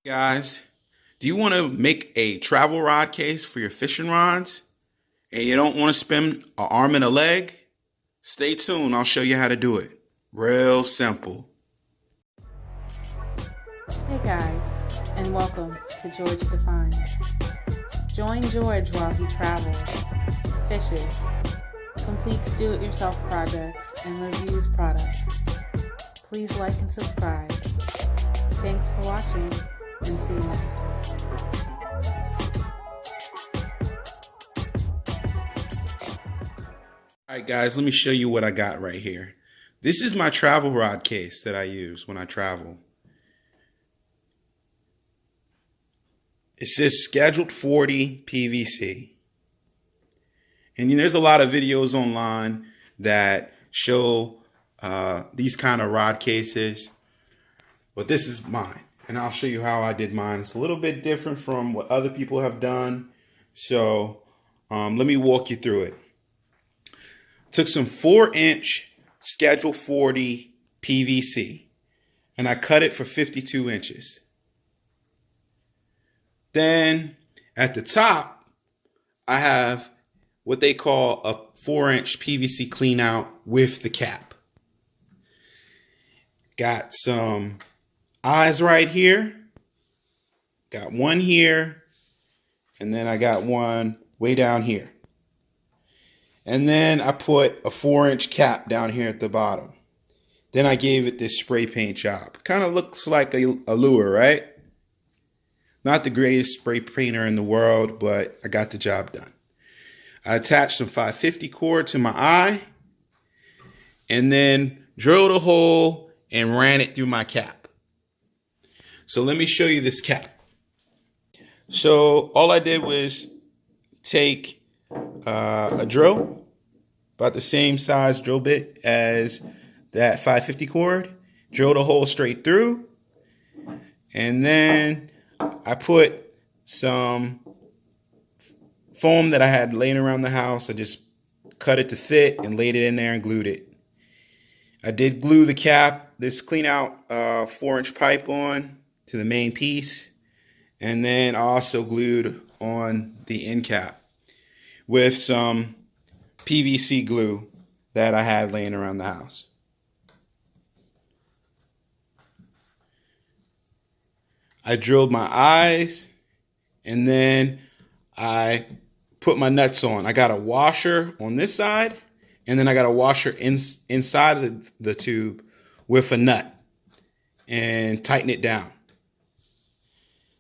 Guys, do you want to make a travel rod case for your fishing rods and you don't want to spend an arm and a leg? Stay tuned. I'll show you how to do it. Real simple. Hey guys, and welcome to George Defines. Join George while he travels, fishes, completes do-it-yourself projects, and reviews products. Please like and subscribe. Thanks for watching, and see you next time. All right, guys, let me show you what I got right here. This is my travel rod case that I use when I travel. It says scheduled 40 PVC. And there's a lot of videos online that show these kind of rod cases, but this is mine. And I'll show you how I did mine. It's a little bit different from what other people have done. So let me walk you through it. Took some 4-inch schedule 40 PVC and I cut it for 52 inches. Then at the top, I have what they call a 4-inch PVC clean out with the cap. Got some eyes right here. Got one here. And then I got one way down here. And then I put a 4-inch cap down here at the bottom. Then I gave it this spray paint job. Kind of looks like a lure, right? Not the greatest spray painter in the world, but I got the job done. I attached some 550 cord to my eye and then drilled a hole and ran it through my cap. So let me show you this cap. So all I did was take a drill, about the same size drill bit as that 550 cord, drilled a hole straight through, and then I put some foam that I had laying around the house. I just cut it to fit and laid it in there and glued it. I did glue the cap, this clean out 4-inch pipe on to the main piece. And then I also glued on the end cap with some PVC glue that I had laying around the house. I drilled my eyes and then I put my nuts on. I got a washer on this side and then I got a washer inside of the tube with a nut and tighten it down.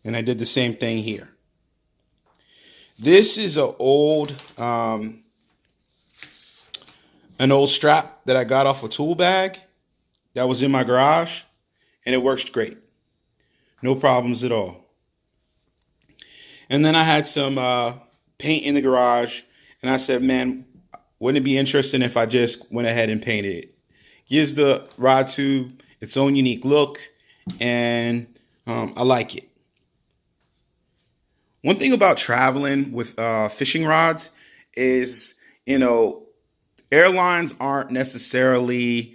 And I did the same thing here. This is an old strap that I got off a tool bag that was in my garage, and it works great. No problems at all. And then I had some paint in the garage, and I said, man, wouldn't it be interesting if I just went ahead and painted it? Gives the rod tube its own unique look, and I like it. One thing about traveling with fishing rods is, airlines aren't necessarily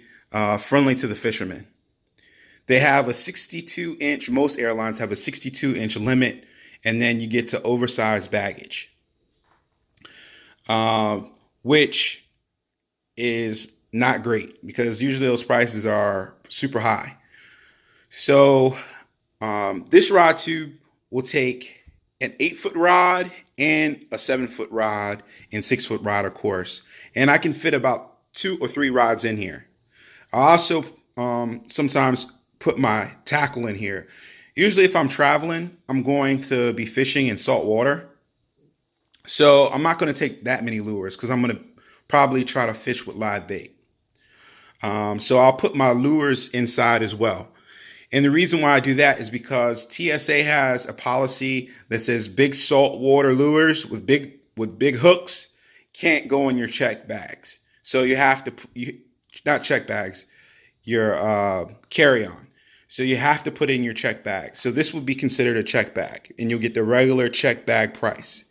friendly to the fishermen. They have a 62-inch, most airlines have a 62-inch limit, and then you get to oversized baggage, which is not great because usually those prices are super high. So this rod tube will take an 8-foot rod and a 7-foot rod and 6-foot rod, of course. And I can fit about 2 or 3 rods in here. I also sometimes put my tackle in here. Usually if I'm traveling, I'm going to be fishing in salt water. So I'm not going to take that many lures because I'm going to probably try to fish with live bait. So I'll put my lures inside as well. And the reason why I do that is because TSA has a policy that says big saltwater lures with big hooks can't go in your check bags. So you have to, not check bags, your carry-on. So you have to put it in your check bag. So this would be considered a check bag, and you'll get the regular check bag price.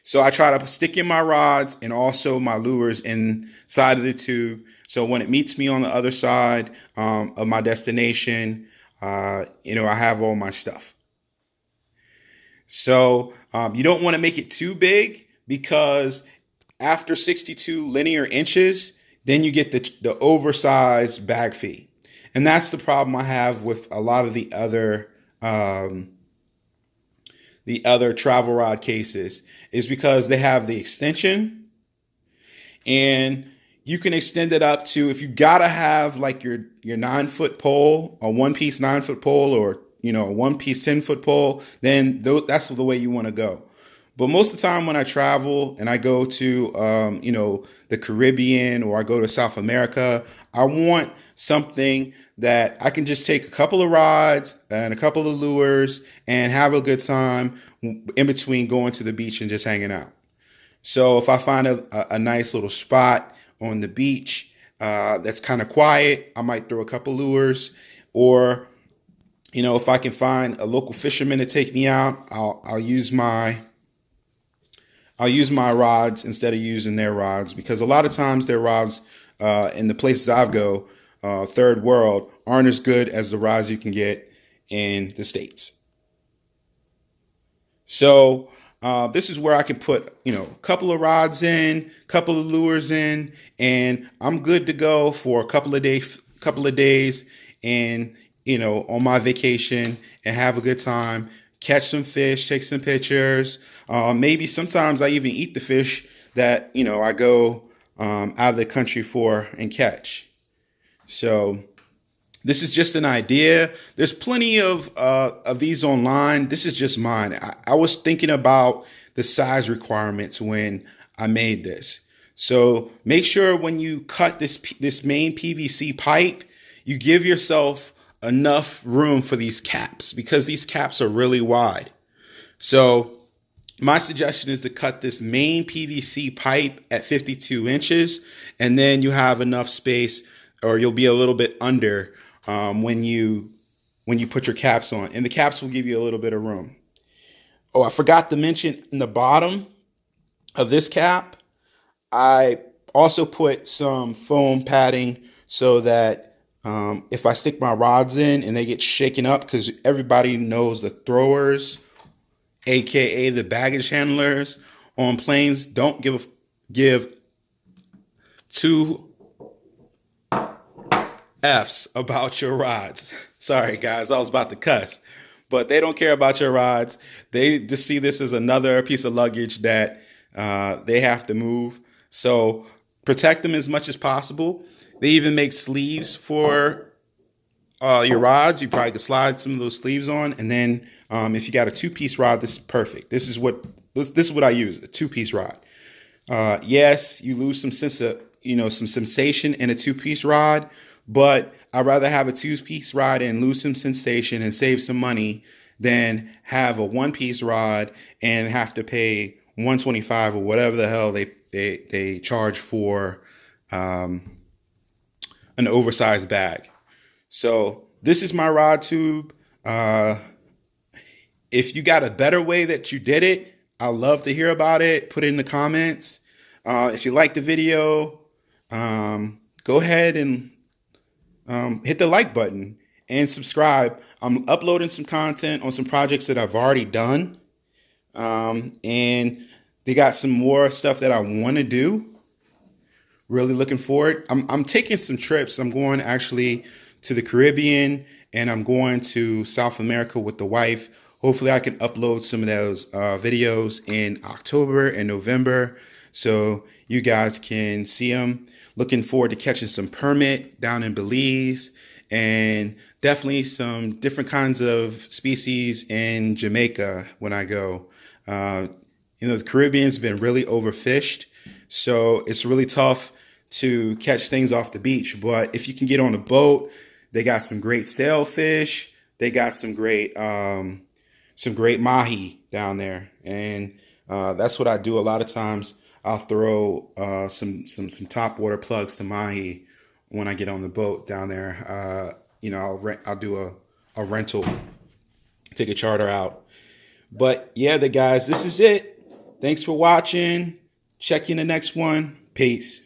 So I try to stick in my rods and also my lures inside of the tube. So when it meets me on the other side of my destination, I have all my stuff. So you don't want to make it too big, because after 62 linear inches, then you get the oversized bag fee. And that's the problem I have with a lot of the other travel rod cases, is because they have the extension, and you can extend it up to, if you gotta have like your 9-foot pole, a one piece 9-foot pole, or a one piece 10-foot pole, then that's the way you want to go. But most of the time when I travel and I go to the Caribbean, or I go to South America, I want something that I can just take a couple of rods and a couple of lures and have a good time in between going to the beach and just hanging out. So if I find a nice little spot on the beach that's kind of quiet, I might throw a couple lures. Or if I can find a local fisherman to take me out, I'll use my rods instead of using their rods, because a lot of times their rods in the places I've go, third world, aren't as good as the rods you can get in the States. So this is where I can put, a couple of rods in, couple of lures in, and I'm good to go for a couple of days, and on my vacation, and have a good time, catch some fish, take some pictures. Maybe sometimes I even eat the fish that I go out of the country for and catch. So this is just an idea. There's plenty of these online. This is just mine. I was thinking about the size requirements when I made this. So make sure when you cut this main PVC pipe, you give yourself enough room for these caps, because these caps are really wide. So my suggestion is to cut this main PVC pipe at 52 inches, and then you have enough space, or you'll be a little bit under when you put your caps on, and the caps will give you a little bit of room. Oh, I forgot to mention, in the bottom of this cap, I also put some foam padding so that if I stick my rods in and they get shaken up, because everybody knows the throwers, aka the baggage handlers on planes, don't give two F's about your rods. Sorry guys, I was about to cuss, but they don't care about your rods. They just see this as another piece of luggage that they have to move. So protect them as much as possible. They even make sleeves for your rods. You probably could slide some of those sleeves on, and then if you got a 2-piece rod, this is perfect. This is what I use, a 2-piece rod. Yes, you lose some sense of some sensation in a 2-piece rod, but I'd rather have a 2-piece rod and lose some sensation and save some money than have a 1-piece rod and have to pay $125 or whatever the hell they charge for an oversized bag. So this is my rod tube. If you got a better way that you did it, I'd love to hear about it. Put it in the comments. If you like the video, go ahead and hit the like button and subscribe. I'm uploading some content on some projects that I've already done. And they got some more stuff that I want to do. Really looking forward. I'm taking some trips. I'm going actually to the Caribbean, and I'm going to South America with the wife. Hopefully I can upload some of those videos in October and November so you guys can see them. Looking forward to catching some permit down in Belize, and definitely some different kinds of species in Jamaica when I go. The Caribbean's been really overfished, so it's really tough to catch things off the beach. But if you can get on a boat, they got some great sailfish. They got some great mahi down there, and that's what I do a lot of times. I'll throw some top water plugs to mahi when I get on the boat down there. I'll do a rental, take a charter out. But yeah, guys, this is it. Thanks for watching. Check you in the next one. Peace.